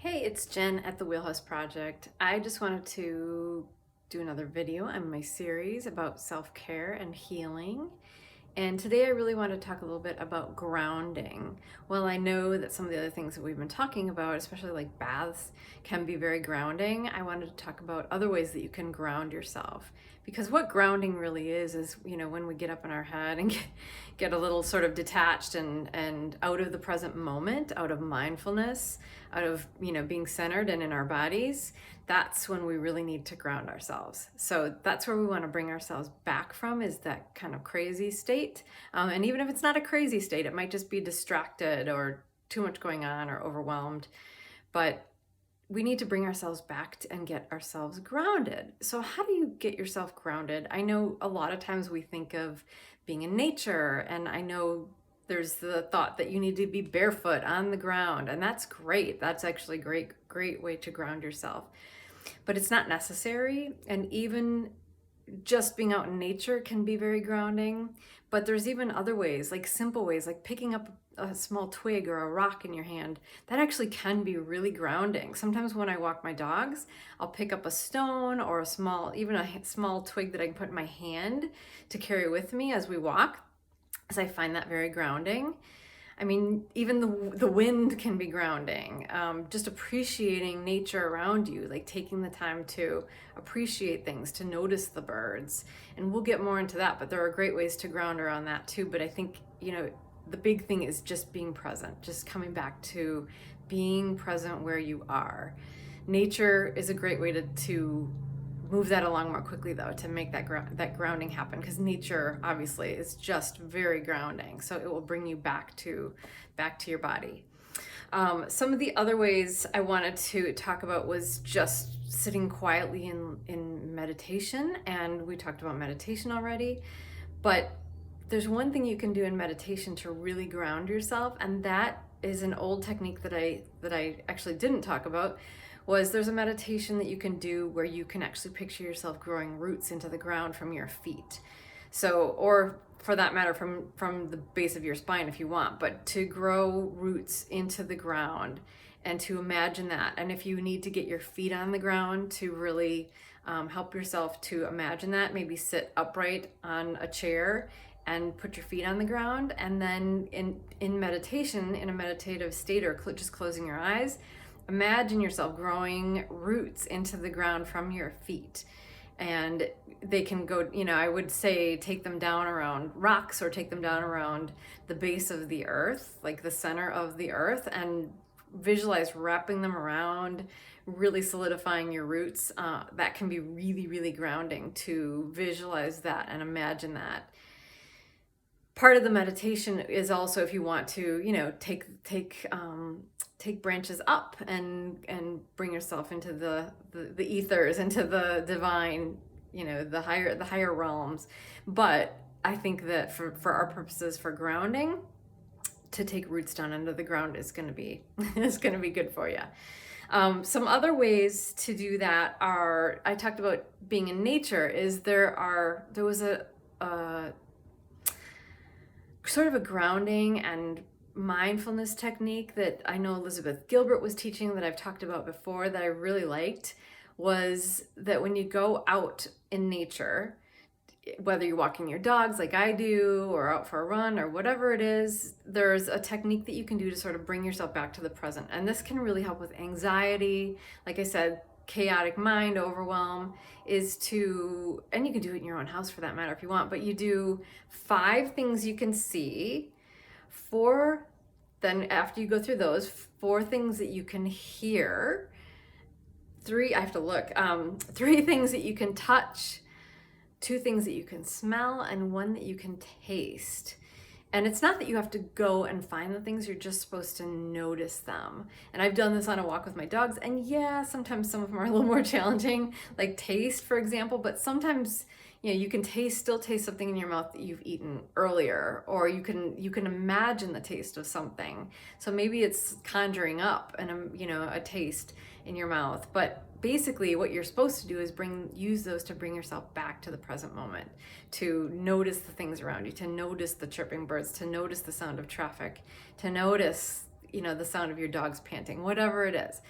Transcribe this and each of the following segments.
Hey, it's Jen at the Wheelhouse Project. I just wanted to do another video on my series about self-care and healing. And today I really want to talk a little bit about grounding. Well, I know that some of the other things that we've been talking about, especially like baths, can be very grounding. I wanted to talk about other ways that you can ground yourself. Because what grounding really is, when we get up in our head and get a little sort of detached and out of the present moment, out of mindfulness, out of, being centered and in our bodies, that's when we really need to ground ourselves. So that's where we want to bring ourselves back from, is that kind of crazy state. And even if it's not a crazy state, it might just be distracted or too much going on or overwhelmed. But we need to bring ourselves back and get ourselves grounded. So how do you get yourself grounded? I know a lot of times we think of being in nature, and I know there's the thought that you need to be barefoot on the ground, and that's great. That's actually a great way to ground yourself. But it's not necessary, and even just being out in nature can be very grounding. But there's even other ways, like simple ways, like picking up a small twig or a rock in your hand. That actually can be really grounding. Sometimes when I walk my dogs, I'll pick up a stone or even a small twig that I can put in my hand to carry with me as we walk, as I find that very grounding. I mean, even the wind can be grounding. Just appreciating nature around you, like taking the time to appreciate things, to notice the birds. And we'll get more into that, but there are great ways to ground around that too. But I think, the big thing is just being present, just coming back to being present where you are. Nature is a great way to move that along more quickly, though, to make that grounding happen, because nature obviously is just very grounding, so it will bring you back to your body. Some of the other ways I wanted to talk about was just sitting quietly in meditation, and we talked about meditation already, but there's one thing you can do in meditation to really ground yourself, and that is an old technique that I actually didn't talk about. There's a meditation that you can do where you can actually picture yourself growing roots into the ground from your feet. So, or for that matter, from the base of your spine if you want, but to grow roots into the ground and to imagine that. And if you need to get your feet on the ground to really help yourself to imagine that, maybe sit upright on a chair and put your feet on the ground. And then in meditation, in a meditative state, or just closing your eyes, imagine yourself growing roots into the ground from your feet. And they can go, I would say take them down around rocks, or take them down around the base of the earth, like the center of the earth, and visualize wrapping them around, really solidifying your roots. That can be really, really grounding to visualize that and imagine that. Part of the meditation is also, if you want to, take branches up and bring yourself into the ethers, into the divine, the higher realms. But I think that for our purposes, for grounding, to take roots down under the ground is going to be good for you. Some other ways to do that are, I talked about being in nature, is there was a sort of a grounding and mindfulness technique that I know Elizabeth Gilbert was teaching, that I've talked about before, that I really liked, was that when you go out in nature, whether you're walking your dogs like I do, or out for a run, or whatever it is, there's a technique that you can do to sort of bring yourself back to the present. And this can really help with anxiety, like I said, chaotic mind, overwhelm, and you can do it in your own house for that matter if you want, but you do 5 things you can see, then after you go through those, 4 things that you can hear, 3 things that you can touch, 2 things that you can smell, and 1 that you can taste. And it's not that you have to go and find the things, you're just supposed to notice them. And I've done this on a walk with my dogs, and yeah, sometimes some of them are a little more challenging, like taste, for example, but sometimes, you can still taste something in your mouth that you've eaten earlier, or you can imagine the taste of something. So maybe it's conjuring up a taste in your mouth, but basically what you're supposed to do is use those to bring yourself back to the present moment, to notice the things around you, to notice the chirping birds, to notice the sound of traffic, to notice the sound of your dog's panting, whatever it is.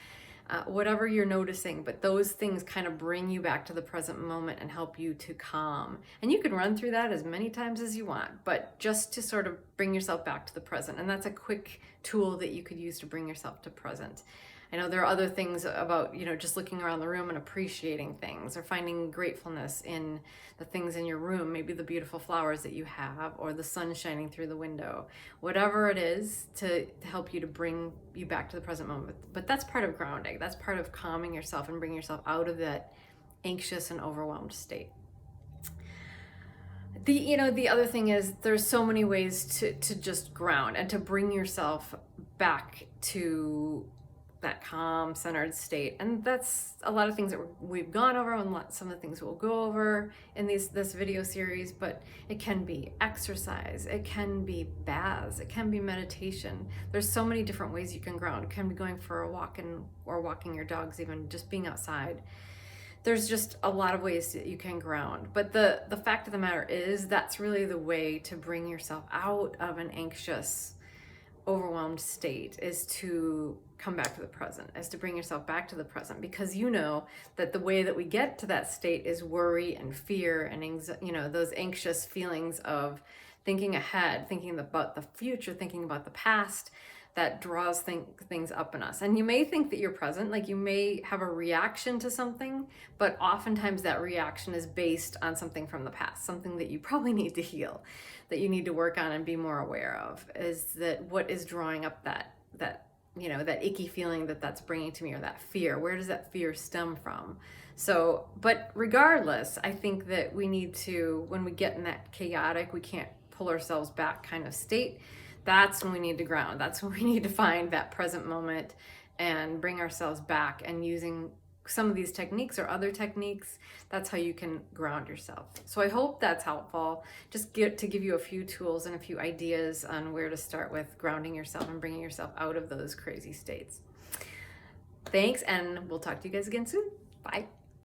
Whatever you're noticing, but those things kind of bring you back to the present moment and help you to calm. And you can run through that as many times as you want, but just to sort of bring yourself back to the present. And that's a quick tool that you could use to bring yourself to present. I know there are other things about, just looking around the room and appreciating things, or finding gratefulness in the things in your room, maybe the beautiful flowers that you have, or the sun shining through the window, whatever it is to help you to bring you back to the present moment. But that's part of grounding. That's part of calming yourself and bringing yourself out of that anxious and overwhelmed state. The other thing is there's so many ways to just ground and to bring yourself back to that calm, centered state. And that's a lot of things that we've gone over, and some of the things we'll go over in this video series. But it can be exercise, it can be baths, it can be meditation. There's so many different ways you can ground. It can be going for a walk or walking your dogs, even just being outside. There's just a lot of ways that you can ground. But the fact of the matter is that's really the way to bring yourself out of an anxious, overwhelmed state, is to come back to the present, is to bring yourself back to the present, because you know that the way that we get to that state is worry and fear and those anxious feelings of thinking ahead, thinking about the future, thinking about the past, that draws things up in us. And you may think that you're present, like you may have a reaction to something, but oftentimes that reaction is based on something from the past, something that you probably need to heal, that you need to work on and be more aware of. Is that what is drawing up that icky feeling that's bringing to me, or that fear? Where does that fear stem from? So, but regardless, I think that we need to, when we get in that chaotic, we can't pull ourselves back kind of state, that's when we need to ground. That's when we need to find that present moment and bring ourselves back. And using some of these techniques or other techniques, that's how you can ground yourself. So I hope that's helpful. Just to give you a few tools and a few ideas on where to start with grounding yourself and bringing yourself out of those crazy states. Thanks, and we'll talk to you guys again soon. Bye.